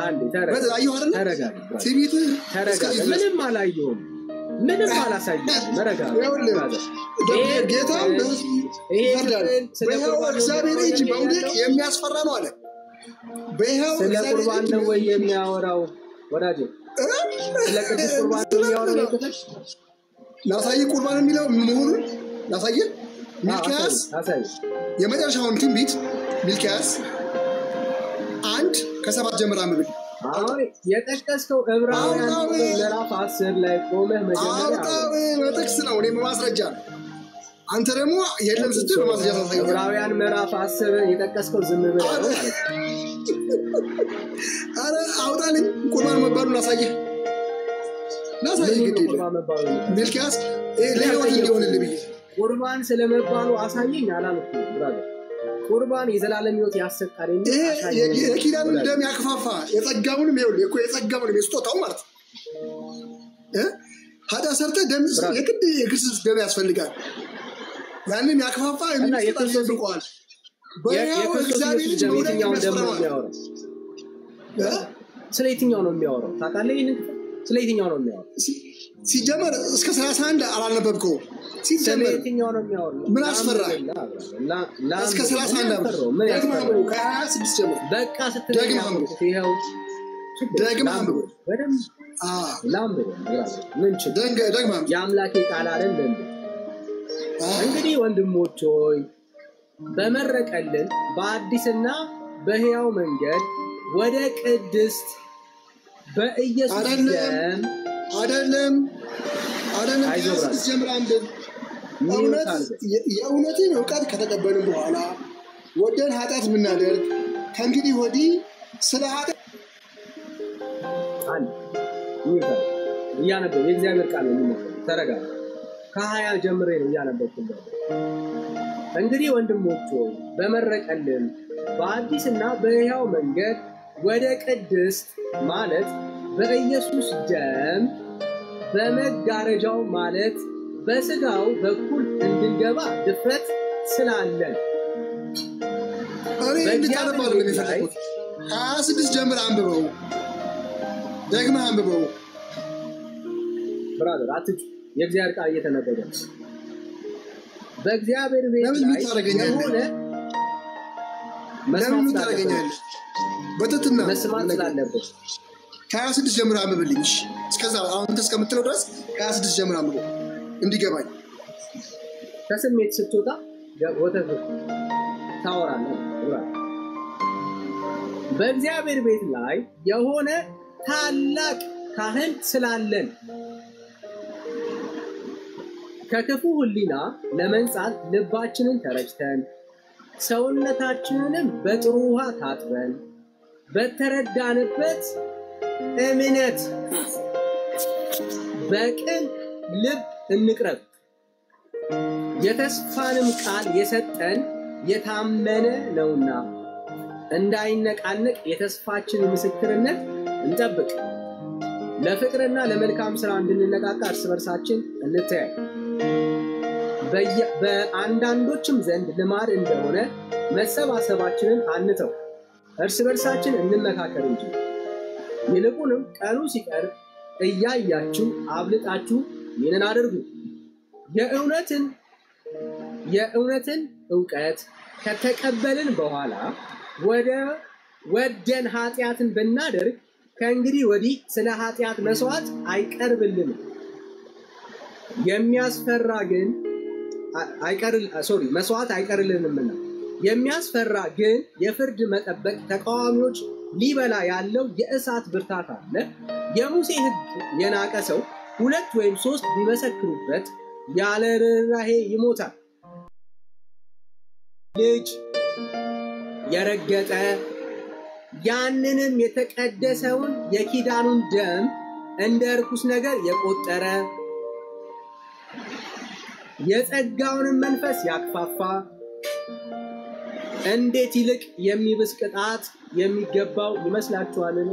አንዴ ተረጋ ትቢት ምንም አላየሁም ምንም አላሳየም መረጋ ጌታም ይፈርዳል በሕያው እግዚአብሔር እጅ መውደቅ የሚያስፈራ ነው አለ በሕያው ስለ ቁርባን ነው ወይ የሚያወራው ወዳጄ ስለ ቅዱስ ቁርባን ነው የሚያወራው ላሳይ ቁርባን የሚለው መሆኑን ላሳይ ሚልኪያስ የመጨረሻውን ትንቢት ሚልኪያስ 1:7 ጀምራ አንብብ የጠቀስከው ዕብራውያን ምዕራፍ 10 ላይ ቆመህ መጀመሪያ በጥቅስ ነው እኔ ማስረጃ አንተ ደግሞ የለም ስትል ማስረጃ ታሳየው ዕብራውያን ምዕራፍ 10 የጠቀስከው ዝም ብለህ ነው ማለት አረ አውጣልኝ ቁርባን መባሉን ላሳይ ግዴ ሚልኪያስ ለህይወት እንዲሆንልህ ብዬ ቁርባን ስለመባሉ አሳየኝ አላልኩም ብራዘር ቁርባን የዘላለም ህይወት ያሰጣል እንዴ የኪዳኑን ደም ያክፋፋ የጸጋውንም ይኸውልህ እኮ የጸጋውንም የስጦታው ማለት ሀዳ ሰርተ ደም የግድ የክርስቶስ ደም ያስፈልጋል ያንን ያክፋፋ የሚጠብቀዋል በያው እግዚአብሔር ልጅ መውደቅ ያስፈራዋል ስለየትኛው ነው የሚያወራው ታውቃለህ ይሄን ስለየትኛው ነው የሚያወራው ሲጀመር እስከ 31 አላነበብከው ሲጀመር ስለየትኛው ነው የሚያወራው ምን አስፈራ እስከ 31 አብረው ምን ያስፈራው ከ26 ጀምሮ በቃ ስትደግም ይሄው ደግማም በደም ላምብ ምን ደግማም የአምላኬ ቃል አይደለም እንግዲህ ወንድሞች ሆይ በመረቀልን በአዲስና በሕያው መንገድ ወደ ቅድስት በኢየሱስ ደም አይደለም ኢየሱስ ጀምራን የእውነትን ዕውቀት ከተቀበልን በኋላ ወደን ኃጢአት ምናደርግ ከእንግዲህ ወዲህ ስለ ኃጢአት ያነበው የእግዚአብሔር ቃል ነው ተረጋጋ ከ20 ጀምሬ ነው ያነበብኩት እንግዲህ ወንድሞች ሆይ በመረቀልን በአዲስና በሕያው መንገድ ወደ ቅድስት ማለት በኢየሱስ ደም በመጋረጃው ማለት በስጋው በኩል እንድንገባ ድፍረት ስላለን እንድታነባው ነው የሚፈልጉት 26 ጀምር አንብበው ደግመህ አንብበው ብራዘር አትጩ የእግዚአብሔር ቃል እየተነበበ በእግዚአብሔር ቤት ላይ ሆነ ለምን ታረጋኛለህ በትትና መስማት ስላለበት 26 ጀምር አንብብልኝ እስከዛ አሁን እስከምትለው ድረስ 26 ጀምር አንብበው እንዲገባኝ ከስሜት ስትወጣ ወተት ታወራለህ በእግዚአብሔር ቤት ላይ የሆነ ታላቅ ካህን ስላለን ከክፉ ሕሊና ለመንጻት ልባችንን ተረጭተን ሰውነታችንንም በጥሩ ውሃ ታጥበን በተረዳንበት እምነት በቅን ልብ እንቅረብ የተስፋንም ቃል የሰጠን የታመነ ነውና እንዳይነቃነቅ የተስፋችን ምስክርነት እንጠብቅ ለፍቅርና ለመልካም ሥራ እንድንነቃቃ እርስ በርሳችን እንተያይ በአንዳንዶችም ዘንድ ልማድ እንደሆነ መሰባሰባችንን አንተው እርስ በርሳችን እንመካከር እንጂ ይልቁንም ቀኑ ሲቀርብ እያያችሁ አብልጣችሁ ይህንን አድርጉ የእውነትን ዕውቀት ከተቀበልን በኋላ ወደን ኃጢአትን ብናደርግ ከእንግዲህ ወዲህ ስለ ኃጢአት መስዋዕት አይቀርብልንም የሚያስፈራ ግን መስዋዕት አይቀርልንምና የሚያስፈራ ግን የፍርድ መጠበቅ ተቃዋሚዎች ሊበላ ያለው የእሳት ብርታት አለ የሙሴ ሕግ የናቀ ሰው 2 ወይም 3 ቢመሰክሩበት ያለ ርኅራኄ ይሞታል ልጅ የረገጠ ያንንም የተቀደሰውን የኪዳኑን ደም እንደ ርኩስ ነገር የቆጠረ የጸጋውን መንፈስ ያክፋፋ እንዴት ይልቅ የሚብስ ቅጣት የሚገባው ይመስላችኋልን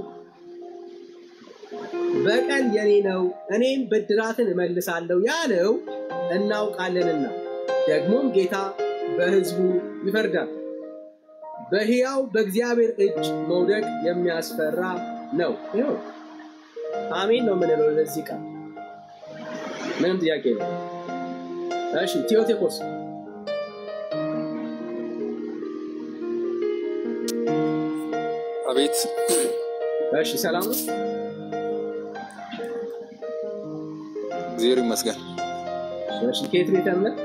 በቀል የኔ ነው እኔም ብድራትን እመልሳለሁ ያለው እናውቃለንና ደግሞም ጌታ በሕዝቡ ይፈርዳል በሕያው በእግዚአብሔር እጅ መውደቅ የሚያስፈራ ነው። ይኸው አሜን ነው የምንለው ለዚህ ቃል ምንም ጥያቄ የለም። እሺ ቴዎቴኮስ አቤት። እሺ ሰላም ነው? እግዚአብሔር ይመስገን። እሺ ከየት ቤተ እምነት?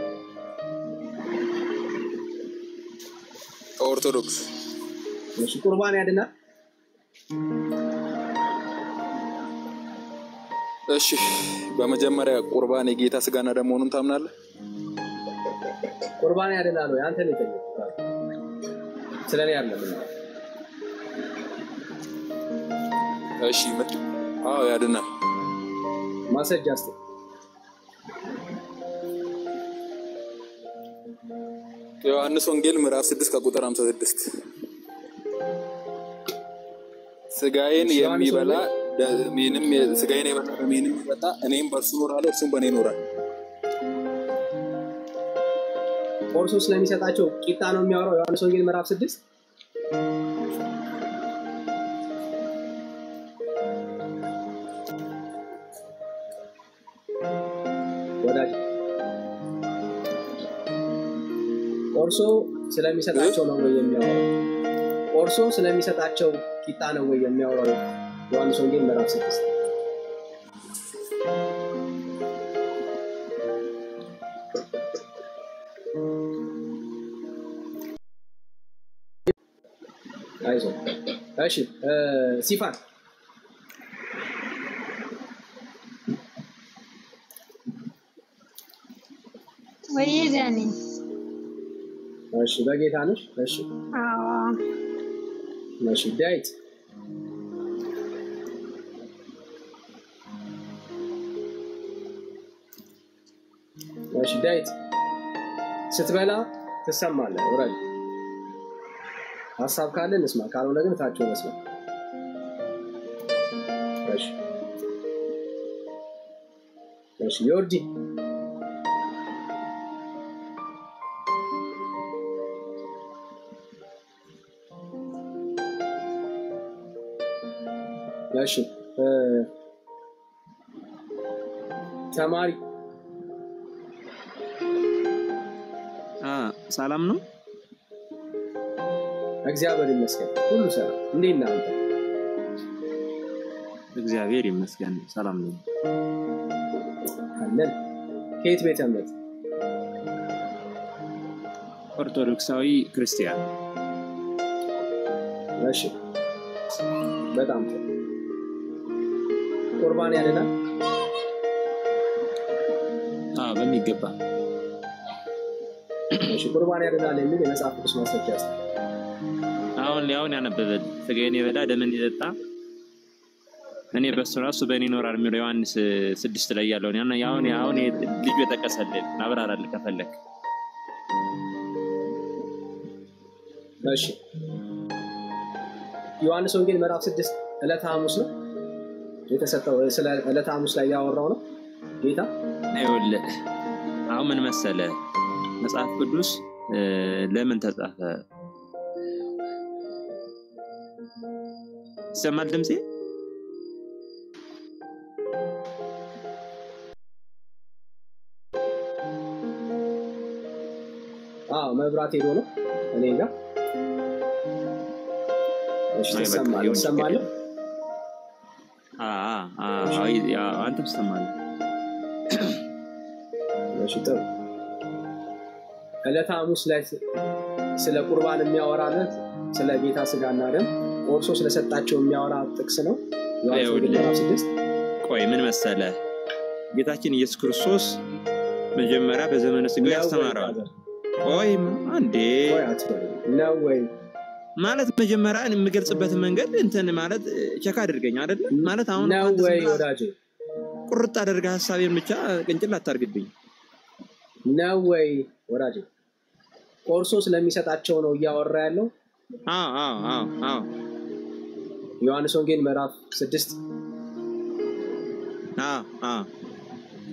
ኦርቶዶክስ። እሺ ቁርባን ያድናል? እሺ በመጀመሪያ ቁርባን የጌታ ስጋና ደም መሆኑን ታምናለህ? ቁርባን ያድናል ወይ? አንተ ነው የጠየቀው። ስለኔ አይደለም። እሺ አዎ ያድናል። ማስረጃ እስቲ። ዮሐንስ ወንጌል ምዕራፍ 6 ከቁጥር 56 ስጋዬን የሚበላ ደሜንም ስጋዬን የሚበላ ደሜንም የሚጠጣ እኔም በእርሱ እኖራለሁ እርሱም በእኔ ይኖራል። ቆርሶ ስለሚሰጣቸው ቂጣ ነው የሚያወራው ዮሐንስ ወንጌል ምዕራፍ 6። ወዳጅ ቆርሶ ስለሚሰጣቸው ነው ወይ የሚያወራው? ቆርሶ ስለሚሰጣቸው ቂጣ ነው ወይ የሚያወራው ዮሐንስ ወንጌል ምዕራፍ 6? አይዞህ። እሺ ሲፋን ወይ ዛኔ እሺ በጌታ ነሽ? እሺ አዎ እሺ ዳዊት እሺ ዳዊት ስትበላ ትሰማለህ? ወራጅ ሐሳብ ካለ እንስማ፣ ካልሆነ ግን ታችሁ እንስማ። እሺ እሺ ዮርዲ እሺ ተማሪ ሰላም ነው? እግዚአብሔር ይመስገን ሁሉ ሰላም። እንዴት ነህ አንተ? እግዚአብሔር ይመስገን ሰላም ነው። አለን። ከየት ቤተ እምነት? ኦርቶዶክሳዊ ክርስቲያን። እሺ በጣም ጥሩ። ቁርባን ያለናል? በሚገባ። እሺ ቁርባን ያለናል የሚል የመጽሐፍ ቅዱስ ማስረጃ አለ። አሁን ያነበበል ስጋዬን የበላ ደሜን የጠጣ እኔ በእሱ ራሱ በእኔ ይኖራል የሚለው ዮሐንስ 6 ላይ ያለውን አሁን ልጁ የጠቀሰልን አብራራልህ ከፈለክ። እሺ ዮሐንስ ወንጌል ምዕራፍ 6 ዕለተ ሐሙስ ነው የተሰጠው። ስለ ዕለተ ሐሙስ ላይ ያወራው ነው ጌታ። አይወልህ አሁን ምን መሰለ መጽሐፍ ቅዱስ ለምን ተጻፈ? ሰማል ድምጼ? መብራት ሄዶ ነው እኔ ጋር። እሺ ሰማለሁ። አንተም ሰማለህ። እሺ ጥሩ። ዕለተ ሐሙስ ላይ ስለ ቁርባን የሚያወራለት ስለ ጌታ ስጋና ደም ቆርሶ ስለሰጣቸው የሚያወራ ጥቅስ ነው ዮሐንስ ወንጌል ምዕራፍ 6። ቆይ ምን መሰለ ጌታችን ኢየሱስ ክርስቶስ መጀመሪያ በዘመነ ሥጋው ያስተማረው ቆይ አንዴ ነው ወይ ማለት መጀመሪያ የምገልጽበት መንገድ እንትን ማለት ቸካ አድርገኝ አይደል ማለት አሁን ነው ወይ ወዳጄ ቁርጥ አድርገህ ሐሳቤን ብቻ ቅንጭል አታርግብኝ ነው ወይ ወዳጄ ቆርሶ ስለሚሰጣቸው ነው እያወራ ያለው። አዎ ዮሐንስ ወንጌል ምዕራፍ 6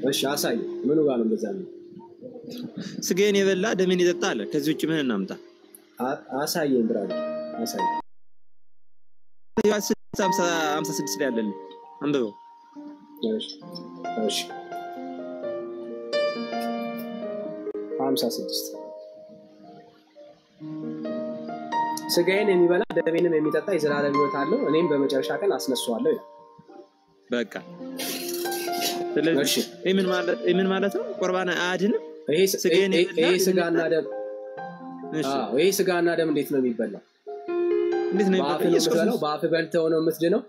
እሺ አሳይ ምኑ ጋር ነው እንደዛ ነው? ስጋዬን የበላ ደሜን የጠጣ አለ። ከዚህ ውጭ ምን እናምጣ? አሳየኝ ብራዘር አሳየኝ። ዮሐንስ 56 ላይ ያለልኝ አንብበው። እሺ 56 ስጋዬን የሚበላ ደሜንም የሚጠጣ የዘላለም ሕይወት አለው እኔም በመጨረሻ ቀን አስነሳዋለሁ ይላል። በቃ ስለዚህ ምን ማለት ነው? ቁርባን አያድንም። ይሄ ስጋና ደም ይሄ ስጋና ደም እንዴት ነው የሚበላው? እንዴት ነው የሚበላው? በአፍ በልተው ነው የምትድነው?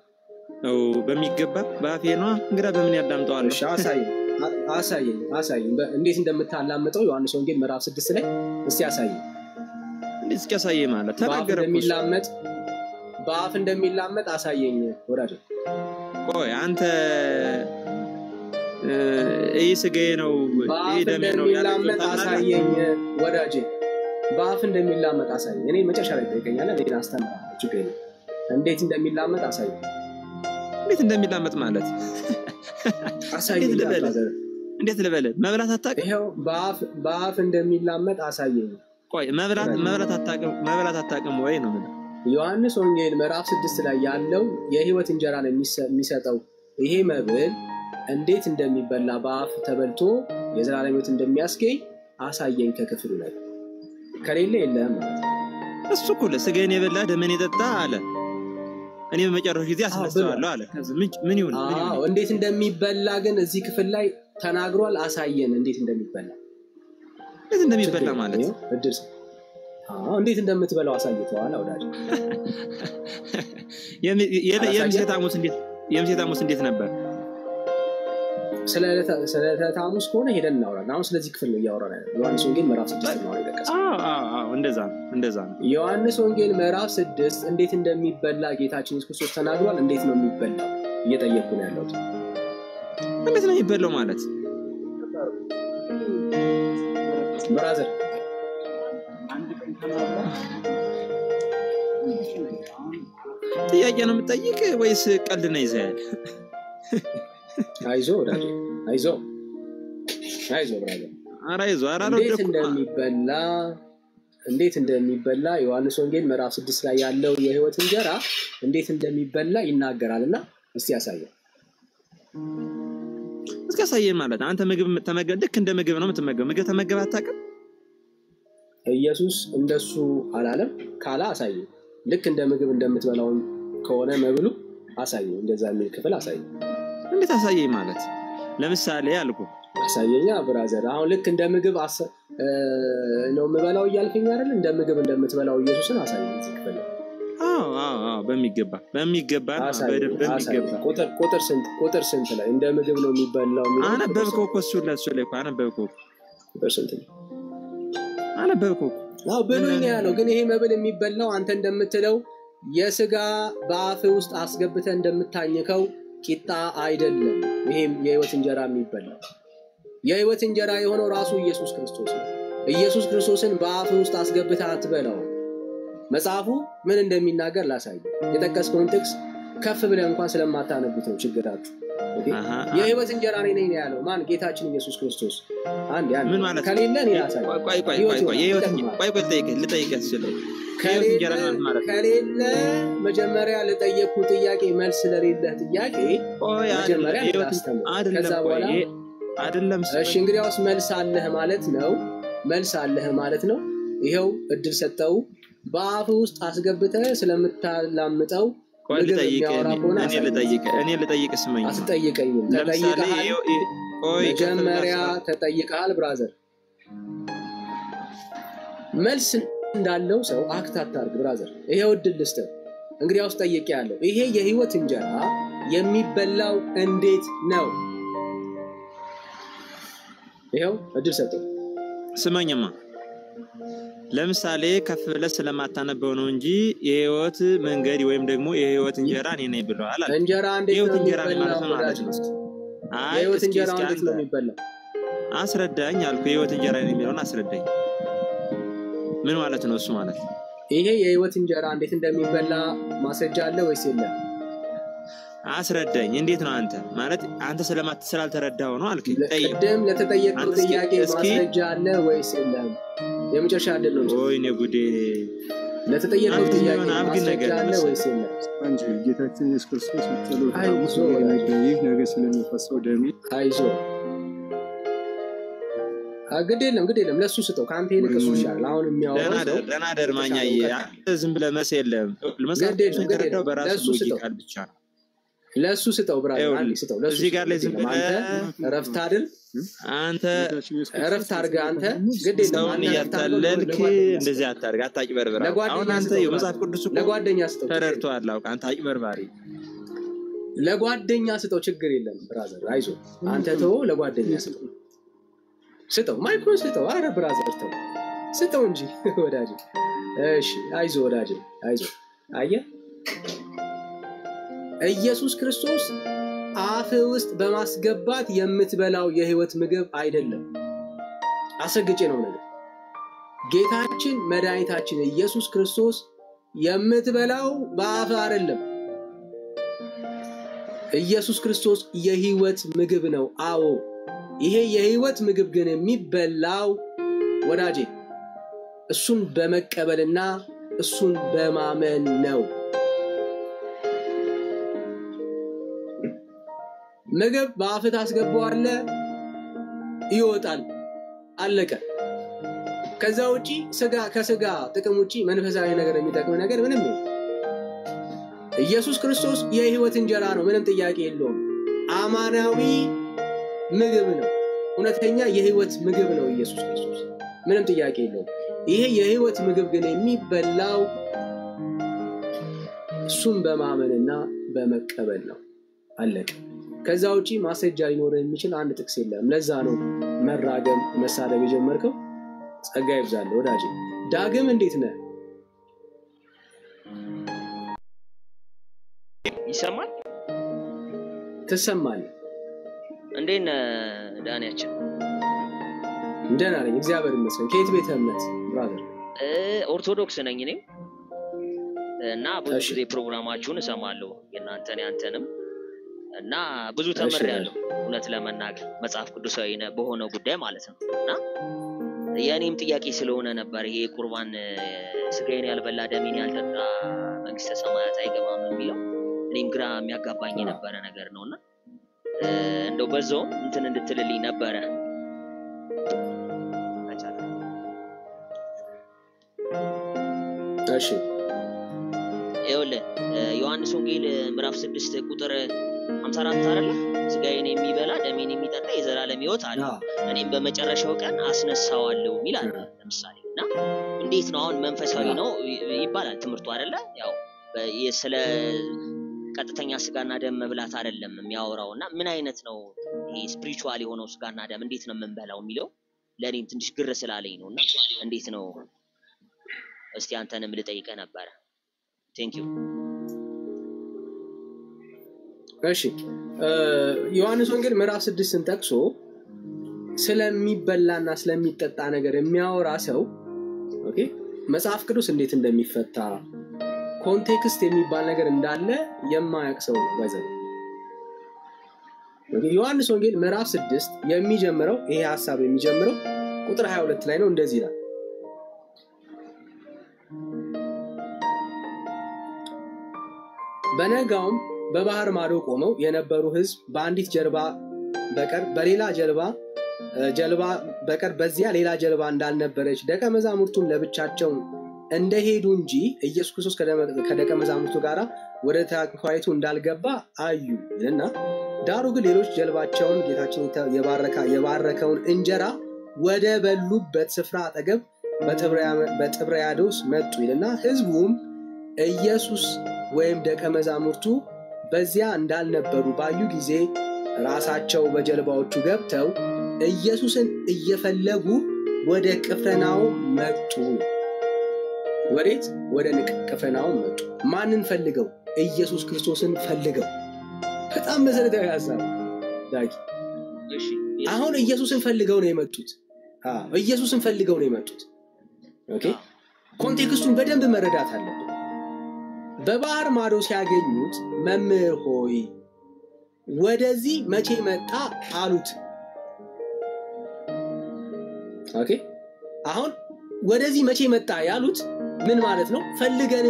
በሚገባ በአፌ ነው። እንግዲህ በምን ያዳምጠዋል? እሺ አሳየኝ እንዴት እንደምታላምጠው ዮሐንስ ወንጌል ምዕራፍ 6 ላይ እስቲ አሳየኝ። እንዴት እስኪያሳየኝ ማለት ተናገረ እንደሚላመጥ በአፍ እንደሚላመጥ አሳየኝ ወዳጅ። ቆይ አንተ ይሄ ስጋዬ ነው ይሄ ደሜ ነው ያለበት አሳየኝ ወዳጅ። በአፍ እንደሚላመጥ አሳየኝ። እኔ መጨረሻ ላይ ጠይቀኛል እኔ አስተምራለሁ ችግር የለም። እንዴት እንደሚላመጥ አሳየኝ። እንዴት እንደሚላመጥ ማለት አሳየኝ። እንዴት ልበል? መብላት አታውቅም? ይሄው በአፍ እንደሚላመጥ አሳየኝ። ቆይ መብላት አታውቅም ወይ ነው ማለት? ዮሐንስ ወንጌል ምዕራፍ 6 ላይ ያለው የህይወት እንጀራ ነው የሚሰጠው ይሄ መብል እንዴት እንደሚበላ በአፍ ተበልቶ የዘላለም ሕይወት እንደሚያስገኝ አሳየኝ ከክፍሉ ላይ። ከሌለ የለም ማለት እሱ እኮ ለስጋዬን የበላ ደሜን የጠጣ አለ እኔ በመጨረሻው ጊዜ አስነሳዋለሁ አለ። ምን ይሁን እንዴት እንደሚበላ ግን እዚህ ክፍል ላይ ተናግሯል። አሳየን እንዴት እንደሚበላ ማለት እድል እንዴት እንደምትበላው አሳይተዋል ወዳጅ። የምሴት ሐሙስ እንዴት ነበር? ስለ ሐሙስ ከሆነ ሄደን እናወራለን። አሁን ስለዚህ ክፍል ነው እያወራን ያለው። ዮሐንስ ወንጌል ምዕራፍ 6 ነው የጠቀሰው። እንደዛ ነው። ዮሐንስ ወንጌል ምዕራፍ 6 እንዴት እንደሚበላ ጌታችን ኢየሱስ ክርስቶስ ተናግሯል። እንዴት ነው የሚበላው እየጠየቅኩ ነው ያለሁት። እንዴት ነው የሚበላው ማለት ብራዘር ጥያቄ ነው የምትጠይቅ ወይስ ቀልድ ነው ይዘሃል? አይዞህ ወዳጄ አይዞህ ብራዘር እንዴት እንደሚበላ ዮሐንስ ወንጌል ምዕራፍ 6 ላይ ያለው የህይወት እንጀራ እንዴት እንደሚበላ ይናገራልና እስቲ ያሳየን። እስኪ ያሳየን ማለት አንተ ምግብ ተመገብ ልክ እንደ ምግብ ነው የምትመገብ። ምግብ ተመገብ አታውቅም? ኢየሱስ እንደሱ አላለም። ካላ አሳየን። ልክ እንደ ምግብ እንደምትበላው ከሆነ መብሉ አሳየን። እንደዛ የሚል ክፍል አሳየን። እንዴት አሳየኝ ማለት? ለምሳሌ አልኩ አሳየኛ ብራዘር። አሁን ልክ እንደ ምግብ ነው የምበላው እያልከኝ አይደል? እንደ ምግብ እንደምትበላው ኢየሱስን አሳየኝ እዚህ ክፍል። በሚገባ በሚገባ ቁጥር ስንት ላይ እንደ ምግብ ነው የሚበላው? አነበብከው እኮ እሱ ላይ እኮ አነበብከው። ቁጥር ስንት ነው አነበብከው? ብሉኝ ነው ያለው። ግን ይሄ መብል የሚበላው አንተ እንደምትለው የስጋ በአፍ ውስጥ አስገብተ እንደምታኝከው ቂጣ አይደለም። ይሄም የህይወት እንጀራ የሚበላው የህይወት እንጀራ የሆነው ራሱ ኢየሱስ ክርስቶስ ነው። ኢየሱስ ክርስቶስን በአፍ ውስጥ አስገብተ አትበላው። መጽሐፉ ምን እንደሚናገር ላሳይ። የጠቀስከውን ጥቅስ ከፍ ብለህ እንኳን ስለማታነቡት ነው ችግራችሁ። የህይወት እንጀራ ነኝ ያለው ማን? ጌታችን ኢየሱስ ክርስቶስ። አንድ ያን ምን ማለት ከሌለ እኔ ላሳይ። ቆይ የህይወት ልጠይቅህ ስለዚህ ከሌለ መጀመሪያ ለጠየቁ ጥያቄ መልስ ለሌለ ጥያቄ መጀመሪያ ከዛ በኋላ አይደለም። እሺ እንግዲያውስ መልስ አለህ ማለት ነው። ይሄው እድል ሰጠው። በአፍ ውስጥ አስገብተህ ስለምታላምጠው እኔ ልጠይቅ ስመኝ አትጠይቀኝም። መጀመሪያ ተጠይቀሃል ብራዘር። መልስ እንዳለው ሰው አክት አታርግ ብራዘር። ይሄው እድል ልስጥህ። እንግዲያውስ ጠይቄያለሁ። ይሄ የህይወት እንጀራ የሚበላው እንዴት ነው? ይሄው እድል ሰጠው። ስማኝማ ለምሳሌ ከፍ ብለህ ስለማታነበው ነው እንጂ የህይወት መንገድ ወይም ደግሞ የህይወት እንጀራ እኔ ነኝ ብለዋል አለ። እንጀራ እንዴት ነው ማለት ነው? የህይወት እንጀራ እንዴት ነው የሚበላው? አስረዳኝ አልኩ። የህይወት እንጀራ ነኝ የሚለውን አስረዳኝ። ምን ማለት ነው እሱ ማለት? ይሄ የህይወት እንጀራ እንዴት እንደሚበላ ማስረጃ አለ ወይስ የለም? አስረዳኝ። እንዴት ነው አንተ ማለት አንተ ስላልተረዳው ነው አልከኝ። ቅድም ለተጠየቀው ጥያቄ ማስረጃ አለ ወይስ የለም? የመጨረሻ አይደል ነው ወይኔ ጉዴ ለተጠየቀው ጥያቄ አብግን ነገር አለ ወይስ የለም አንጂ ጌታችን ኢየሱስ ክርስቶስ ጸሎት ይህ ነገር ስለሚፈሰው ደም አይዞ ግድ የለም ለሱ ስጠው ካንተ ይልቀሱ ይሻላል አሁን የሚያወራው ደና ደርማኛዬ ዝም ብለህ መስ የለም ለመስጠት በራሱ ሎጂካል ብቻ ለሱ ስጠው ብራዘር አንዴ ስጠው ለሱ እዚህ ጋር ላይ ዝም ብለህ ረፍት አይደል አንተ ረፍት አድርገህ አንተ ግድ የለም አንተ ያታለልክ እንደዚህ አታርግ አታጭበርብራ አሁን አንተ የመጽሐፍ ቅዱስ ለጓደኛ ስጠው ተረድቷል አውቃ አንተ አጭበርባሪ ለጓደኛ ስጠው ችግር የለም ብራዘር አይዞ አንተ ተው ለጓደኛ ስጠው ማይክሮ ስጠው አረ ብራዘር ስጠው እንጂ ወዳጅ እሺ አይዞ ወዳጅ አይዞ አየ ኢየሱስ ክርስቶስ አፍ ውስጥ በማስገባት የምትበላው የህይወት ምግብ አይደለም አሰግጬ ነው ነገር ጌታችን መድኃኒታችን ኢየሱስ ክርስቶስ የምትበላው በአፍ አይደለም ኢየሱስ ክርስቶስ የህይወት ምግብ ነው አዎ ይሄ የህይወት ምግብ ግን የሚበላው ወዳጄ እሱን በመቀበልና እሱን በማመን ነው ምግብ በአፍት አስገባዋለ ይወጣል አለቀ ከዛ ውጪ ከስጋ ጥቅም ውጪ መንፈሳዊ ነገር የሚጠቅም ነገር ምንም ነው ኢየሱስ ክርስቶስ የህይወት እንጀራ ነው ምንም ጥያቄ የለውም አማናዊ ምግብ ነው እውነተኛ የህይወት ምግብ ነው ኢየሱስ ክርስቶስ ምንም ጥያቄ የለውም ይሄ የህይወት ምግብ ግን የሚበላው እሱን በማመንና በመቀበል ነው አለቀ ከዛ ውጪ ማስረጃ ሊኖር የሚችል አንድ ጥቅስ የለም ለዛ ነው መራገም መሳደብ የጀመርከው ጸጋ ይብዛል ወዳጄ ዳግም እንዴት ነህ ይሰማል ተሰማል እንዴት ዳንያችን እንደና ነኝ እግዚአብሔር ይመስገን ከየት ቤተ እምነት ብራዘር ኦርቶዶክስ ነኝ እኔ እና ብዙ ጊዜ ፕሮግራማችሁን እሰማለሁ የናንተን ያንተንም እና ብዙ ተመሪያለሁ እውነት ለመናገር መጽሐፍ ቅዱሳዊ በሆነው ጉዳይ ማለት ነው እና የኔም ጥያቄ ስለሆነ ነበር ይሄ ቁርባን ስጋዬን ያልበላ ደሜን ያልጠጣ መንግስተ ሰማያት አይገባም የሚለው እኔም ግራ የሚያጋባኝ የነበረ ነገር ነውና እንደው በዛው እንትን እንድትልልኝ ነበረ እሺ ዮሐንስ ወንጌል ምዕራፍ 6 ቁጥር 54 አይደለ ስጋዬን የሚበላ ደሜን የሚጠጣ የዘላለም ሕይወት አለው እኔም በመጨረሻው ቀን አስነሳዋለሁ ይላል ለምሳሌ እና እንዴት ነው አሁን መንፈሳዊ ነው ይባላል ትምርቱ አይደለ ያው ስለ ቀጥተኛ ስጋና ደም መብላት አይደለም የሚያወራውና ምን አይነት ነው ይሄ ስፒሪቹዋል የሆነው ስጋና ደም እንዴት ነው የምንበላው የሚለው ለኔም ትንሽ ግር ስላለኝ ነውና እንዴት ነው እስቲ አንተንም ልጠይቀ ነበር ቴንክ ዩ እሺ ዮሐንስ ወንጌል ምዕራፍ 6ን ጠቅሶ ስለሚበላና ስለሚጠጣ ነገር የሚያወራ ሰው ኦኬ መጽሐፍ ቅዱስ እንዴት እንደሚፈታ ኮንቴክስት የሚባል ነገር እንዳለ የማያውቅ ሰው ባይዘው ዮሐንስ ወንጌል ምዕራፍ 6 የሚጀምረው ይሄ ሐሳብ የሚጀምረው ቁጥር 22 ላይ ነው እንደዚህ ይላል በነጋውም በባህር ማዶ ቆመው የነበሩ ህዝብ በአንዲት ጀልባ በቀር በሌላ ጀልባ በቀር በዚያ ሌላ ጀልባ እንዳልነበረች ደቀ መዛሙርቱን ለብቻቸው እንደሄዱ እንጂ ኢየሱስ ክርስቶስ ከደቀ መዛሙርቱ ጋር ወደ ታንኳይቱ እንዳልገባ አዩና ዳሩ ግን ሌሎች ጀልባቸውን ጌታችን የባረከውን እንጀራ ወደ በሉበት ስፍራ አጠገብ በጥብርያዶስ መጡ ይልና ህዝቡም ኢየሱስ ወይም ደቀ መዛሙርቱ በዚያ እንዳልነበሩ ባዩ ጊዜ ራሳቸው በጀልባዎቹ ገብተው ኢየሱስን እየፈለጉ ወደ ቅፍርናሆም መጡ ወዴት ወደ ቅፍርናሆም መጡ ማንን ፈልገው ኢየሱስ ክርስቶስን ፈልገው በጣም መሰረታዊ ሐሳብ ዳጊ እሺ አሁን ኢየሱስን ፈልገው ነው የመጡት ኢየሱስን ፈልገው ነው የመጡት ኦኬ ኮንቴክስቱን በደንብ መረዳት አለብን በባህር ማዶ ሲያገኙት መምህር ሆይ ወደዚህ መቼ መጣ አሉት ኦኬ አሁን ወደዚህ መቼ መጣ ያሉት ምን ማለት ነው?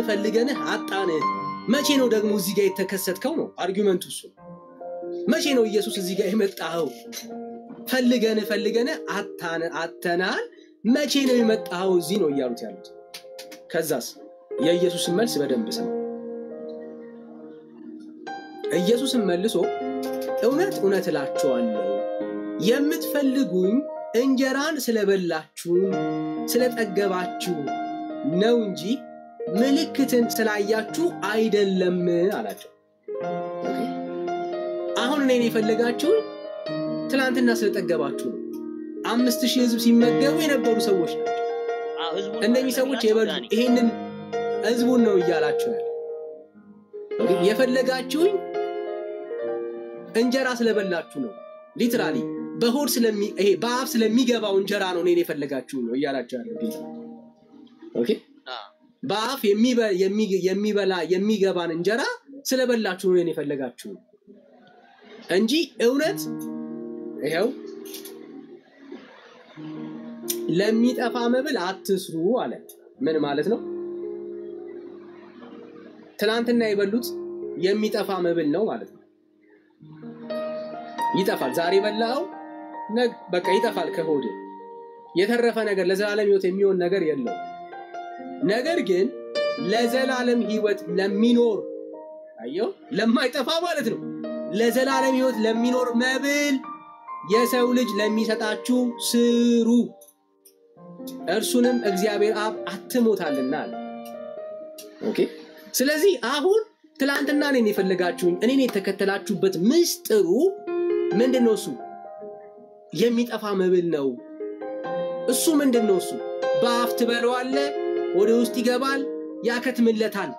ፈልገን አጣን። መቼ ነው ደግሞ እዚህ ጋር የተከሰተው ነው አርጊውመንቱ እሱ። መቼ ነው ኢየሱስ እዚህ ጋር የመጣው? ፈልገን አጥተናል። መቼ ነው የመጣው እዚህ ነው እያሉት ያሉት። ከዛስ የኢየሱስ መልስ በደንብ ሰማ። ኢየሱስ መልሶ እውነት እላችኋለሁ የምትፈልጉኝ እንጀራን ስለበላችሁ ስለጠገባችሁ ነው እንጂ ምልክትን ስላያችሁ አይደለም አላቸው። አሁን እኔን የፈለጋችሁ ትላንትና ስለጠገባችሁ ነው። 5000 ህዝብ ሲመገቡ የነበሩ ሰዎች ናቸው። እነዚህ ሰዎች ይሄንን ህዝቡን ነው እያላችሁ ያለው። የፈለጋችሁኝ እንጀራ ስለበላችሁ ነው። ሊትራሊ በሆድ በአፍ ስለሚገባው እንጀራ ነው እኔን የፈለጋችሁ ነው እያላችሁ ያለው ጌታ። ኦኬ በአፍ የሚገባን እንጀራ ስለበላችሁ ነው እኔን የፈለጋችሁ እንጂ እውነት ይሄው ለሚጠፋ መብል አትስሩ አለ። ምን ማለት ነው? ትናንትና የበሉት የሚጠፋ መብል ነው ማለት ነው። ይጠፋል። ዛሬ በላው በቃ ይጠፋል ከሆድ። የተረፈ ነገር ለዘላለም ህይወት የሚሆን ነገር የለው። ነገር ግን ለዘላለም ህይወት ለሚኖር አየው ለማይጠፋ ማለት ነው። ለዘላለም ህይወት ለሚኖር መብል የሰው ልጅ ለሚሰጣችሁ ስሩ፣ እርሱንም እግዚአብሔር አብ አትሞታልና። ኦኬ ስለዚህ አሁን ትላንትና እኔን የፈለጋችሁኝ እኔን የተከተላችሁበት ምስጥሩ ምንድነው? እሱ የሚጠፋ መብል ነው። እሱ ምንድነው? እሱ በአፍ ትበለዋለህ፣ ወደ ውስጥ ይገባል፣ ያከትምለታል።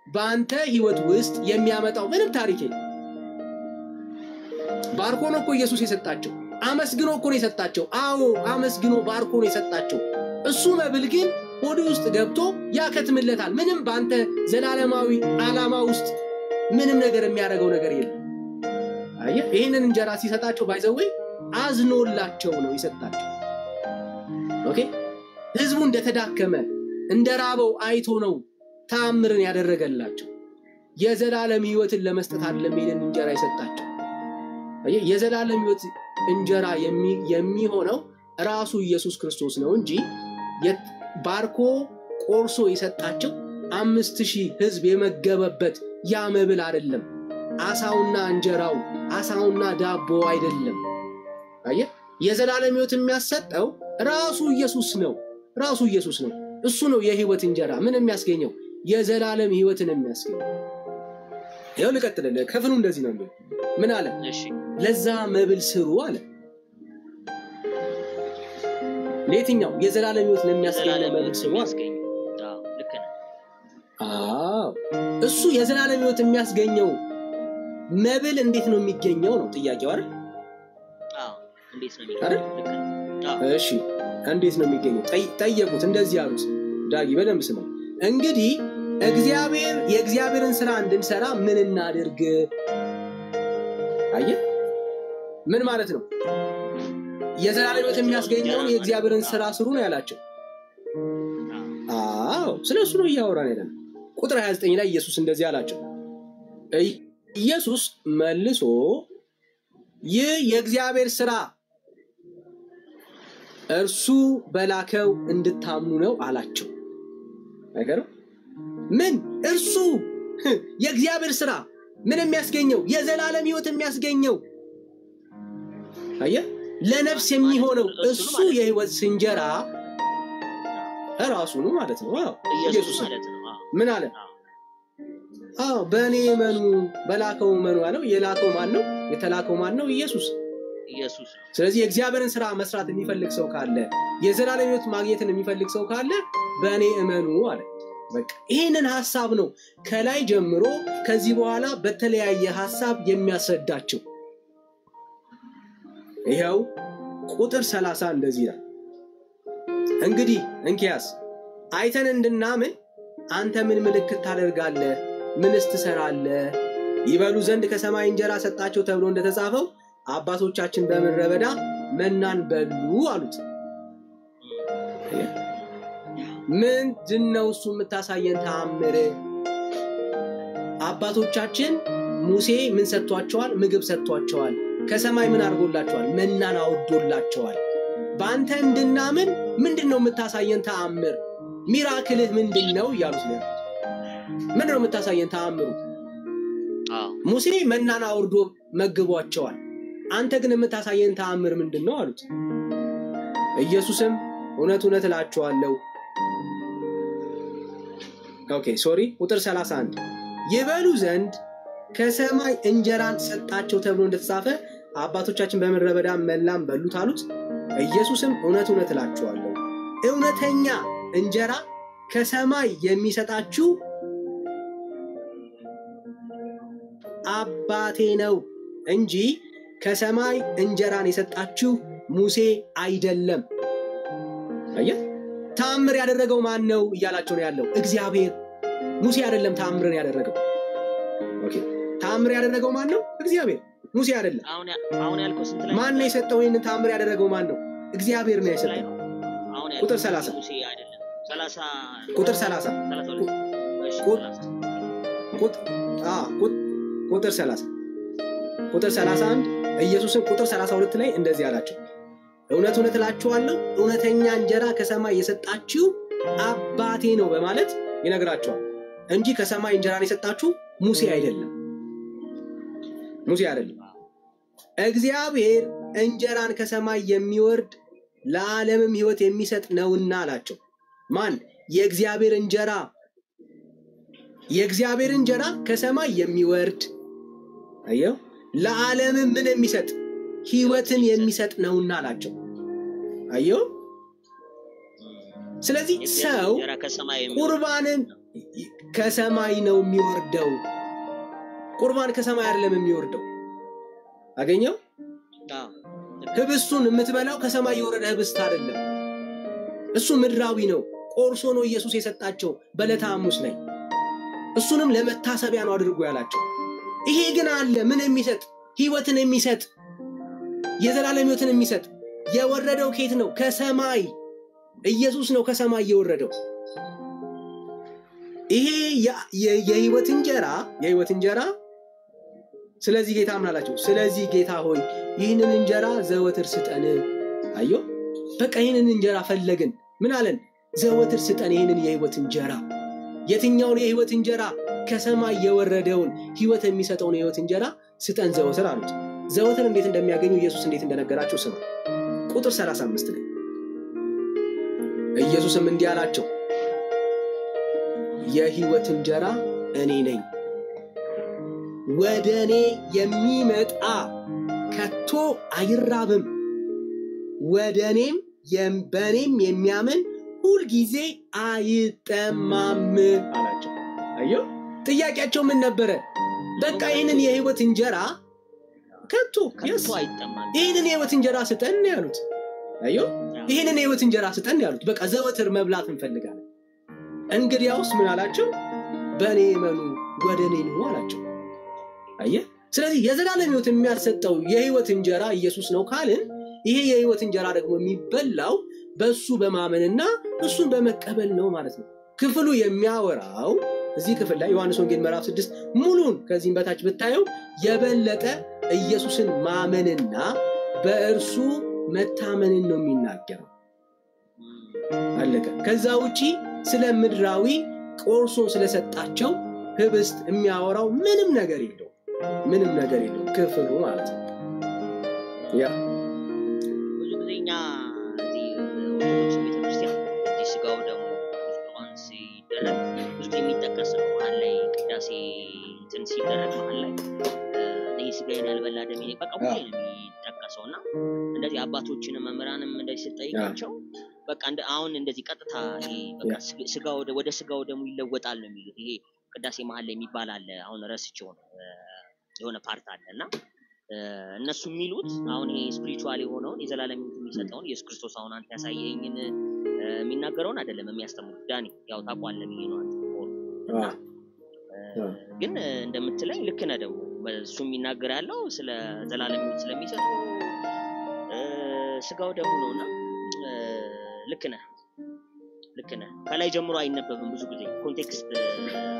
በአንተ ህይወት ውስጥ የሚያመጣው ምንም ታሪክ የለም። ባርኮ ነው እኮ ኢየሱስ የሰጣቸው። አመስግኖ እኮ ነው የሰጣቸው። አዎ አመስግኖ ባርኮ ነው የሰጣቸው። እሱ መብል ግን ወደ ውስጥ ገብቶ ያከትምለታል። ምንም በአንተ ዘላለማዊ ዓላማ ውስጥ ምንም ነገር የሚያደርገው ነገር የለም። አየህ ይሄንን እንጀራ ሲሰጣቸው ባይዘወይ አዝኖላቸው ነው የሰጣቸው። ኦኬ ህዝቡ እንደተዳከመ እንደራበው አይቶ ነው ተአምርን ያደረገላቸው። የዘላለም ህይወትን ለመስጠት አይደለም ይሄንን እንጀራ የሰጣቸው። አየህ የዘላለም ህይወት እንጀራ የሚሆነው ራሱ ኢየሱስ ክርስቶስ ነው እንጂ ባርኮ ቆርሶ የሰጣቸው 5000 ህዝብ የመገበበት ያ መብል አይደለም። አሳውና እንጀራው አሳውና ዳቦ አይደለም። አየህ የዘላለም ህይወት የሚያሰጠው ራሱ ኢየሱስ ነው። ራሱ ኢየሱስ ነው። እሱ ነው የህይወት እንጀራ። ምን የሚያስገኘው? የዘላለም ህይወትን የሚያስገኘው። ይኸው ልቀጥልልህ። ከፍኑ እንደዚህ ነው የሚለው። ምን አለ? ለዛ መብል ስሩ አለ። ለየትኛው? የዘላለም ህይወት ለሚያስገኘው መብል ስሩ አለ። ልክ ነህ። እሱ የዘላለም ህይወት የሚያስገኘው መብል እንዴት ነው የሚገኘው ነው ጥያቄው አይደል? እንዴት ነው የሚገኘው? ልክ ነህ። እሺ እንዴት ነው የሚገኘው? ጠየቁት። እንደዚህ ያሉት ዳጊ በደንብ ስማ። እንግዲህ የእግዚአብሔርን ስራ እንድንሰራ ምን እናድርግ? አየህ ምን ማለት ነው? የዘላለም ህይወት የሚያስገኘውን የእግዚአብሔርን ስራ ስሩ ነው ያላቸው። ስለሱ ነው እያወራን ያለን። ቁጥር 29 ላይ ኢየሱስ እንደዚህ አላቸው። ኢየሱስ መልሶ ይህ የእግዚአብሔር ስራ እርሱ በላከው እንድታምኑ ነው አላቸው። ነገር ምን እርሱ የእግዚአብሔር ስራ ምን የሚያስገኘው? የዘላለም ህይወት የሚያስገኘው። አየህ ለነፍስ የሚሆነው እሱ የህይወት እንጀራ ራሱ ነው ማለት ነው። ኢየሱስ ማለት ነው። ምን አለ? በእኔ እመኑ በላከው እመኑ አለው። የላከው ማን ነው? የተላከው ማን ነው? ኢየሱስ። ስለዚህ የእግዚአብሔርን ስራ መስራት የሚፈልግ ሰው ካለ የዘላለም ህይወት ማግኘትን የሚፈልግ ሰው ካለ በእኔ እመኑ አለ። በቃ ይሄንን ሐሳብ ነው ከላይ ጀምሮ ከዚህ በኋላ በተለያየ ሐሳብ የሚያስረዳቸው። ይሄው ቁጥር 30 እንደዚህ ይላል። እንግዲህ እንኪያስ አይተን እንድናምን አንተ ምን ምልክት ታደርጋለህ? ምንስ ትሰራለህ? ይበሉ ዘንድ ከሰማይ እንጀራ ሰጣቸው ተብሎ እንደተጻፈው አባቶቻችን በምድረ በዳ መናን በሉ አሉት። ምንድነው እሱ የምታሳየን ተአምር? አባቶቻችን ሙሴ ምን ሰጥቷቸዋል? ምግብ ሰጥቷቸዋል። ከሰማይ ምን አድርጎላቸዋል? መናን አውርዶላቸዋል። በአንተ እንድናምን ምንድነው የምታሳየን ተአምር? ሚራክልህ ምንድነው እያሉት ነው። ምንድነው የምታሳየን ተአምሩ? ሙሴ መናን አውርዶ መግቧቸዋል። አንተ ግን የምታሳየን ተአምር ምንድነው አሉት። ኢየሱስም እውነት እውነት እላችኋለሁ ቁጥር 31 ይበሉ ዘንድ ከሰማይ እንጀራን ሰጣቸው ተብሎ እንደተጻፈ አባቶቻችን በምድረ በዳ መላን በሉት አሉት። ኢየሱስም እውነት እውነት እላችኋለሁ እውነተኛ እንጀራ ከሰማይ የሚሰጣችሁ አባቴ ነው እንጂ ከሰማይ እንጀራን የሰጣችሁ ሙሴ አይደለም። አየህ፣ ተአምር ያደረገው ማን ነው እያላቸው ነው ያለው? እግዚአብሔር። ሙሴ አይደለም ተአምርን ያደረገው። ተአምር ያደረገው ማን ነው? እግዚአብሔር፣ ሙሴ አይደለም። አሁን ያልከው ስንት ላይ ማን ነው የሰጠው? ይሄንን ተአምር ያደረገው ማን ነው? እግዚአብሔር ነው የሰጠው። ቁጥር 30 ሙሴ አይደለም። 30 ቁጥር 30 ቁጥር 30 ቁጥር 31 ኢየሱስን ቁጥር 32 ላይ እንደዚህ አላቸው፣ እውነት እውነት እላችኋለሁ እውነተኛ እንጀራ ከሰማይ የሰጣችሁ አባቴ ነው በማለት ይነግራቸዋል እንጂ ከሰማይ እንጀራን የሰጣችሁ ሙሴ አይደለም። ሙሴ አይደለም። እግዚአብሔር እንጀራን ከሰማይ የሚወርድ ለዓለምም ሕይወት የሚሰጥ ነውና አላቸው። ማን? የእግዚአብሔር እንጀራ ከሰማይ የሚወርድ አየው፣ ለዓለምም ምን የሚሰጥ? ሕይወትን የሚሰጥ ነውና አላቸው። አየው። ስለዚህ ሰው ቁርባንን ከሰማይ ነው የሚወርደው። ቁርባን ከሰማይ አይደለም የሚወርደው። አገኘው? ህብስቱን የምትበላው ከሰማይ የወረደ ህብስት አይደለም። እሱ ምድራዊ ነው። ቆርሶ ነው ኢየሱስ የሰጣቸው በዕለተ ሐሙስ ላይ። እሱንም ለመታሰቢያ ነው አድርጎ ያላቸው። ይሄ ግን አለ ምን የሚሰጥ? ሕይወትን የሚሰጥ፣ የዘላለም ሕይወትን የሚሰጥ። የወረደው ከየት ነው? ከሰማይ። ኢየሱስ ነው ከሰማይ የወረደው። ይሄ የሕይወት እንጀራ ስለዚህ ጌታ ምን አላቸው? ስለዚህ ጌታ ሆይ ይህንን እንጀራ ዘወትር ስጠን። አዮ፣ በቃ ይህንን እንጀራ ፈለግን። ምን አለን? ዘወትር ስጠን ይህንን የሕይወት እንጀራ። የትኛውን የሕይወት እንጀራ? ከሰማይ የወረደውን ሕይወት የሚሰጠውን የሕይወት እንጀራ ስጠን ዘወትር አሉት። ዘወትር እንዴት እንደሚያገኙ ኢየሱስ እንዴት እንደነገራቸው ስማ። ቁጥር 35 ላይ ኢየሱስም እንዲህ አላቸው፣ የሕይወት እንጀራ እኔ ነኝ። ወደ እኔ የሚመጣ ከቶ አይራብም፣ ወደ እኔም በእኔም የሚያምን ሁልጊዜ አይጠማም አላቸው። አዮ፣ ጥያቄያቸው ምን ነበረ? በቃ ይህንን የሕይወት እንጀራ ከቶ አይጠማም፣ ይህንን የሕይወት እንጀራ ስጠን ያሉት። አዮ፣ ይህንን የሕይወት እንጀራ ስጠን ያሉት። በቃ ዘወትር መብላት እንፈልጋለን። እንግዲያውስ ምን አላቸው? በእኔ እመኑ፣ ወደ እኔ ኑ አላቸው። አየ፣ ስለዚህ የዘላለም ሕይወት የሚያሰጠው የሕይወት እንጀራ ኢየሱስ ነው ካልን፣ ይሄ የሕይወት እንጀራ ደግሞ የሚበላው በሱ በማመንና እሱን በመቀበል ነው ማለት ነው። ክፍሉ የሚያወራው እዚህ ክፍል ላይ ዮሐንስ ወንጌል ምዕራፍ 6 ሙሉን ከዚህም በታች ብታየው የበለጠ ኢየሱስን ማመንና በእርሱ መታመንን ነው የሚናገረው። አለቀ። ከዛ ውጪ ስለ ምድራዊ ቆርሶ ስለሰጣቸው ህብስት የሚያወራው ምንም ነገር የለው ክፍሉ ማለት ነው። ያ ብዙ ጊዜ እኛ እዚህ ኦርቶዶክስ ቤተክርስቲያን እዚህ ስጋው ደግሞ ቁርባን ሲደረግ ብዙ ጊዜ የሚጠቀስ ነው። መሀል ላይ ቅዳሴ እንትን ሲደረግ መሀል ላይ ይህ ስጋዬን ያልበላ ደሜን በቃ ሁሌ ነው የሚጠቀሰውና እንደዚህ አባቶችን መምህራንም እንደዚህ ስጠይቃቸው በቃ አሁን እንደዚህ ቀጥታ በቃ ስጋው ወደ ስጋው ደግሞ ይለወጣል ነው የሚሉት። ይሄ ቅዳሴ መሀል ላይ የሚባል አለ። አሁን ረስቼው ነው የሆነ ፓርት አለና እነሱ የሚሉት አሁን ይሄ ስፒሪቹዋል የሆነውን የዘላለም ሕይወት የሚሰጠውን ኢየሱስ ክርስቶስ አሁን አንተ ያሳየኝን የሚናገረውን አይደለም የሚያስተምሩት። ዳኒ ያው ታውቃለህ ብዬ ነው አንተ ግን እንደምትለኝ ልክ ነህ። ደግሞ እሱ የሚናገር ያለው ስለ ዘላለም ሕይወት ስለሚሰጠው ስጋው ደግሞ ነውና ልክ ነህ። ልክ ነህ ከላይ ጀምሮ አይነበብም ብዙ ጊዜ ኮንቴክስት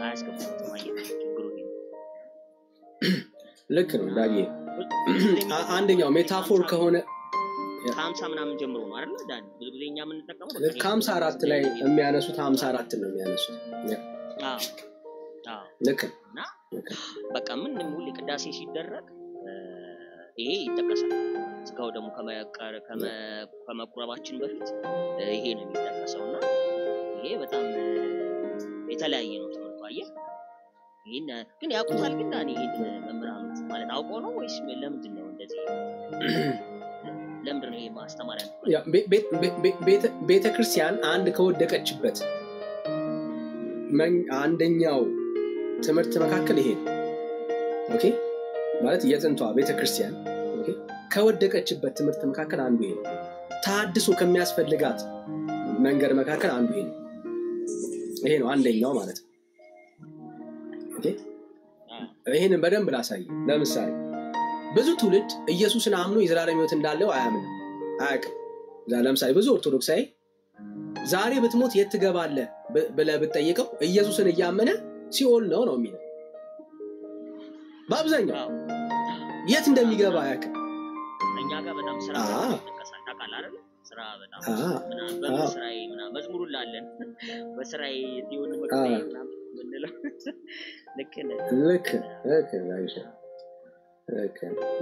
አያስገባም ማለት ችግሩ ነው ልክ ነው ዳጊ አንደኛው ሜታፎር ከሆነ ከ50 ምናምን ጀምሮ ነው አይደል ዳን ብዙ ጊዜ እኛ ምን ተጠቀመው ከ54 ላይ የሚያነሱት 54 ነው የሚያነሱት ልክ እና በቃ ምን ሙሉ ቅዳሴ ሲደረግ ይሄ ይተከሳል ስጋው ደግሞ ከመቁረባችን በፊት ይሄ ነው የሚተከሰውና ይሄ በጣም የተለያየ ነው ትምህርቱ አየህ ይሄን ግን ያቁታል ግን ዳኒ ይሄን መምራኖች ማለት አውቀው ነው ወይስ ለምንድን ነው እንደዚህ ለምንድን ነው ይሄ ማስተማሪያ ያ ቤተ ክርስቲያን አንድ ከወደቀችበት አንደኛው ትምህርት መካከል ይሄ ኦኬ ማለት የጥንቷ ቤተ ክርስቲያን ኦኬ ከወደቀችበት ትምህርት መካከል አንዱ ይሄ ታድሶ ከሚያስፈልጋት መንገድ መካከል አንዱ ይሄ ነው አንደኛው ማለት ነው ኦኬ ይሄንን በደንብ ላሳይ ለምሳሌ ብዙ ትውልድ ኢየሱስን አምኖ የዘላለም ሕይወት እንዳለው አያምንም አያውቅም ለምሳሌ ብዙ ኦርቶዶክሳዊ ዛሬ ብትሞት የት ትገባለህ ብለህ ብትጠይቀው ኢየሱስን እያመነ ሲኦል ነው የሚለው በአብዛኛው የት እንደሚገባ አያውቅም እኛ ጋር በጣም ስራ ተቀሳቀሳል አይደል ስራ በጣም ምናምን በስራዬ ምናምን መዝሙሩን ላለን በስራዬ ዲውን መቅጠይ ምናምን ምንለው ልክ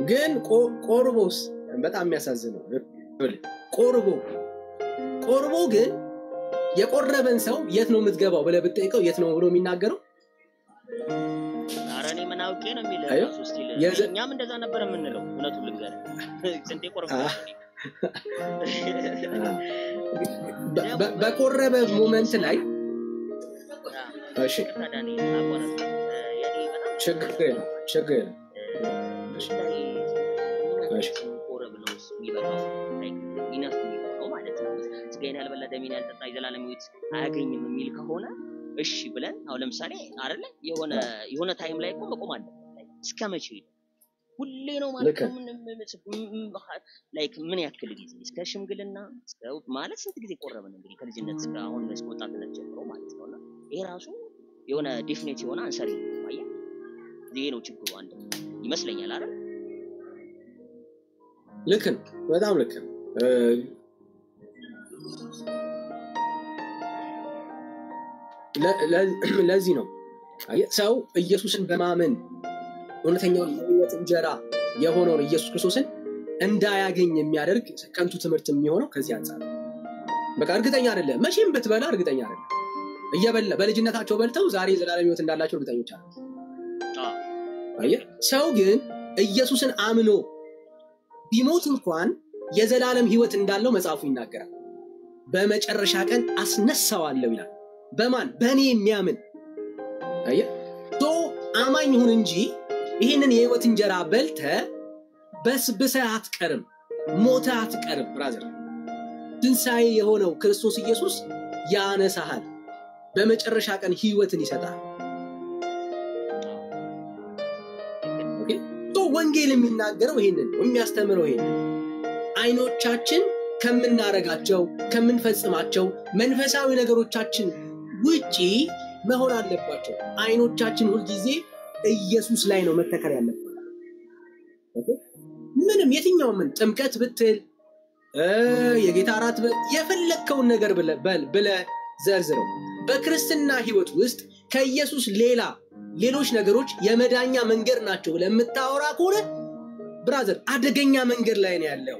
ግን ቆርቦስ በጣም የሚያሳዝነው ቆርቦ ግን የቆረበን ሰው የት ነው የምትገባው ብለህ ብትጠይቀው የት ነው ብሎ የሚናገረው አራኔ መናውቄ ነው የሚለው ሶስት ይለ እኛም እንደዛ ነበር የምንለው እውነቱን ልንገር ስንቴ ቆርቦ በቆረበ ሞመንት ላይ እሺ ታዳኒ አቆረጥ ያኔ በጣም ችግር እሺ ቆረብ ነው የሚበቃው ላይክ ኢነፍ ነው ማለት ነው ስጋዬን ያልበላ ደሜን ያልጠጣ የዘላለም ሕይወት አያገኝም የሚል ከሆነ እሺ ብለን አሁን ለምሳሌ አይደለ የሆነ ታይም ላይ እኮ መቆም አለ እስከመቼ ሁሌ ነው ማለት ነው ላይክ ምን ያክል ጊዜ እስከ ሽምግልና እስከ ማለት ስንት ጊዜ ቆረብን እንግዲህ ከልጅነት እስከ አሁን እስከ ወጣትነት ጀምሮ ማለት ነውና ይሄ ራሱ የሆነ ዲፊኒት የሆነ አንሰር ነው ማለት ይሄ ነው ችግሩ አንድ ይመስለኛል አይደል ልክ ነው በጣም ልክ ነው ለዚህ ነው ሰው ኢየሱስን በማመን እውነተኛው የሕይወት እንጀራ የሆነው ኢየሱስ ክርስቶስን እንዳያገኝ የሚያደርግ ከንቱ ትምህርት የሚሆነው ከዚህ አንፃር በቃ እርግጠኛ አይደለም መቼም ብትበላ እርግጠኛ አይደለም እየበላ በልጅነታቸው በልተው ዛሬ ዘላለም ሕይወት እንዳላቸው እርግጠኞች አይደለም ሰው ግን ኢየሱስን አምኖ ቢሞት እንኳን የዘላለም ሕይወት እንዳለው መጽሐፉ ይናገራል በመጨረሻ ቀን አስነሳዋለሁ ይላል በማን በእኔ የሚያምን አማኝ ሁን እንጂ ይህንን የሕይወት እንጀራ በልተ በስብሰህ አትቀርም ሞተህ አትቀርም ብራዘር ትንሣኤ የሆነው ክርስቶስ ኢየሱስ ያነሳሃል በመጨረሻ ቀን ሕይወትን ይሰጣል ወንጌል የሚናገረው ይሄንን ነው የሚያስተምረው ይሄንን አይኖቻችን ከምናረጋቸው ከምንፈጽማቸው መንፈሳዊ ነገሮቻችን ውጪ መሆን አለባቸው አይኖቻችን ሁሉ ጊዜ ኢየሱስ ላይ ነው መተከል ያለበት ምንም የትኛውም ጥምቀት ብትል የጌታ ራት የፈለከውን ነገር ብለ ዘርዝረው በክርስትና ሕይወት ውስጥ ከኢየሱስ ሌሎች ነገሮች የመዳኛ መንገድ ናቸው ለምታወራ ከሆነ ብራዘር አደገኛ መንገድ ላይ ነው ያለው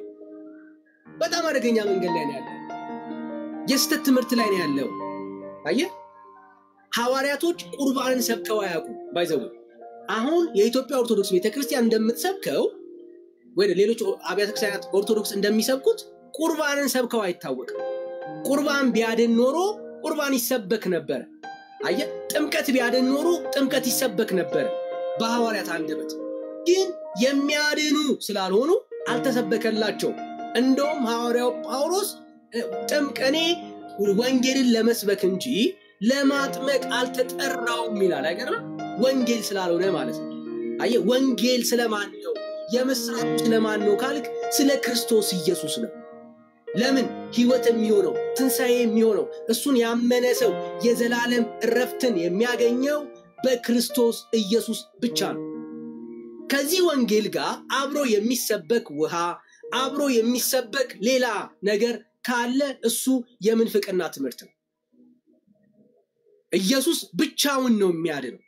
በጣም አደገኛ መንገድ ላይ ነው ያለው የስተት ትምህርት ላይ ነው ያለው አየህ ሐዋርያቶች ቁርባንን ሰብከው አያውቁ ባይዘው አሁን የኢትዮጵያ ኦርቶዶክስ ቤተክርስቲያን እንደምትሰብከው ወይ ሌሎች አብያተ ክርስቲያናት ኦርቶዶክስ እንደሚሰብኩት ቁርባንን ሰብከው አይታወቅም ቁርባን ቢያድን ኖሮ ቁርባን ይሰበክ ነበር አየህ ጥምቀት ቢያድን ኖሮ ጥምቀት ይሰበክ ነበር በሐዋርያት አንደበት ግን የሚያድኑ ስላልሆኑ አልተሰበከላቸው እንደውም ሐዋርያው ጳውሎስ ጥምቀኔ ወንጌልን ለመስበክ እንጂ ለማጥመቅ አልተጠራውም ይላል አይገርም ወንጌል ስላልሆነ ማለት ነው አየህ ወንጌል ስለማን ነው የምስራች ስለማን ነው ካልክ ስለ ክርስቶስ ኢየሱስ ነው ለምን ህይወት የሚሆነው ትንሣኤ የሚሆነው እሱን ያመነ ሰው የዘላለም እረፍትን የሚያገኘው በክርስቶስ ኢየሱስ ብቻ ነው። ከዚህ ወንጌል ጋር አብሮ የሚሰበክ ውሃ አብሮ የሚሰበክ ሌላ ነገር ካለ እሱ የምንፍቅና ትምህርት ነው። ኢየሱስ ብቻውን ነው የሚያድነው።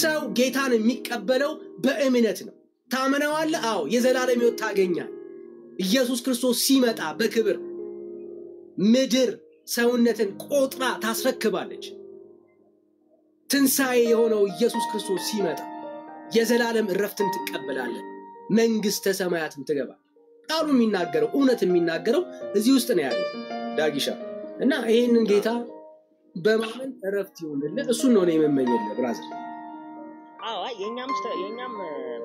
ሰው ጌታን የሚቀበለው በእምነት ነው። ታመነዋለህ? አዎ፣ የዘላለም ሕይወት ታገኛለህ። ኢየሱስ ክርስቶስ ሲመጣ በክብር ምድር ሰውነትን ቆጥራ ታስረክባለች። ትንሣኤ የሆነው ኢየሱስ ክርስቶስ ሲመጣ የዘላለም እረፍትን ትቀበላለህ። መንግሥተ ሰማያትን ትገባለህ። ቃሉ የሚናገረው እውነት የሚናገረው እዚህ ውስጥ ነው ያለው ዳጊሻ። እና ይሄንን ጌታ በማመን እረፍት ይሁንልህ። እሱን ነው የምመኘልህ ብራዘር። አዎ የኛም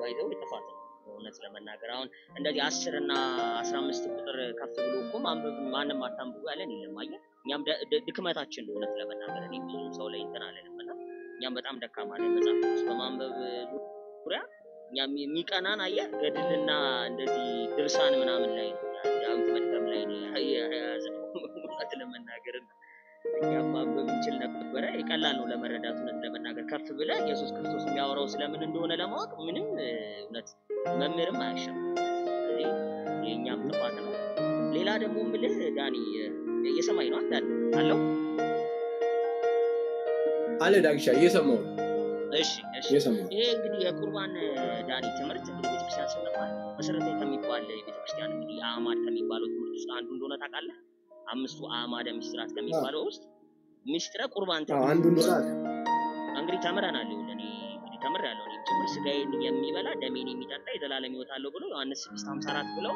ባይዘው ተፋተ እውነት ለመናገር አሁን እንደዚህ 10 እና 15 ቁጥር ከፍ ብሎ እኮ ማንበብ ማንም አታንብቡ ያለን የለም። አየህ እኛም ድክመታችን ነው እውነት ለመናገር እኔ ብዙ ሰው ላይ እንተናለንና እኛም በጣም ደካማ ነን መጽሐፍ ቅዱስ በማንበብ ዙሪያ እኛም የሚቀናን አየህ ገድልና እንደዚህ ድርሳን ምናምን ላይ ዳዊት መድገም ላይ ነው ያያዘው እውነት ለመናገር እኛም ማንበብ እንችል ነበረ። ይቀላል ነው ለመረዳት እውነት ለመናገር ከፍ ብለ ኢየሱስ ክርስቶስ የሚያወራው ስለምን እንደሆነ ለማወቅ ምንም እውነት መምህርም አያሻም። የኛም ጥፋት ነው። ሌላ ደግሞ ምልህ ዳኒ የሰማይ ነው አለው አለ ዳግሻ እየሰማው ነው። እሺ ይሄ እንግዲህ የቁርባን ዳኒ ትምህርት እንግዲህ ቤተክርስቲያን ስለማለት መሰረታዊ ከሚባል ቤተክርስቲያን እንግዲህ አማድ ከሚባለው ትምህርት ውስጥ አንዱ እንደሆነ ታውቃለህ። 5ቱ አማደ ምስጢራት ከሚባለው ውስጥ ምስጢረ ቁርባን አንዱ ነው። እንግዲህ ተምረናል። እኔ እንግዲህ ተምሬያለሁ። እኔ ጭምር ስጋዬን የሚበላ ደሜን የሚጠጣ የዘላለም ሕይወት አለው ብሎ ዮሐንስ 6:54 ብለው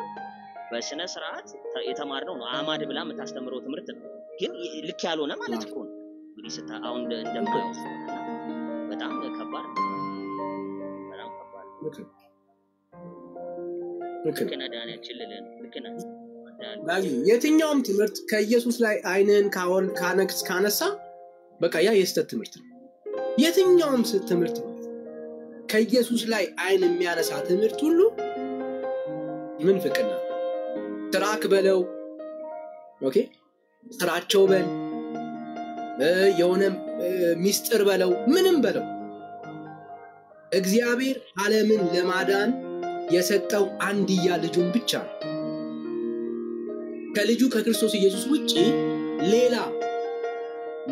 በስነ ስርዓት የተማርነው ነው። አማድ ብላ የምታስተምረው ትምህርት ነው። ግን ልክ ያልሆነ ማለት እኮ ነው። እንግዲህ አሁን እንደማየው በጣም ከባድ ነው። በጣም ከባድ ነው። ልክ ነዳንያችን ልልን ልክ ነህ ዳጊ። የትኛውም ትምህርት ከኢየሱስ ላይ አይንን ካነሳ በቃ ያ የስተት ትምህርት ነው። የትኛውም ትምህርት ከኢየሱስ ላይ አይን የሚያነሳ ትምህርት ሁሉ ምንፍቅና ትራክ በለው ኦኬ ስራቸው በል የሆነ ሚስጥር በለው ምንም በለው እግዚአብሔር ዓለምን ለማዳን የሰጠው አንድያ ልጁን ብቻ ነው። ከልጁ ከክርስቶስ ኢየሱስ ውጪ ሌላ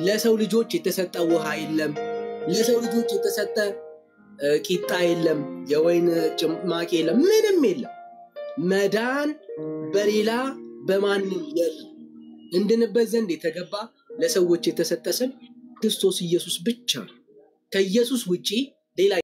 ለሰው ልጆች የተሰጠ ውሃ የለም። ለሰው ልጆች የተሰጠ ቂጣ የለም። የወይን ጭማቂ የለም። ምንም የለም። መዳን በሌላ በማንም የለም። እንድንበት ዘንድ የተገባ ለሰዎች የተሰጠ ስም ክርስቶስ ኢየሱስ ብቻ ነው። ከኢየሱስ ውጪ ሌላ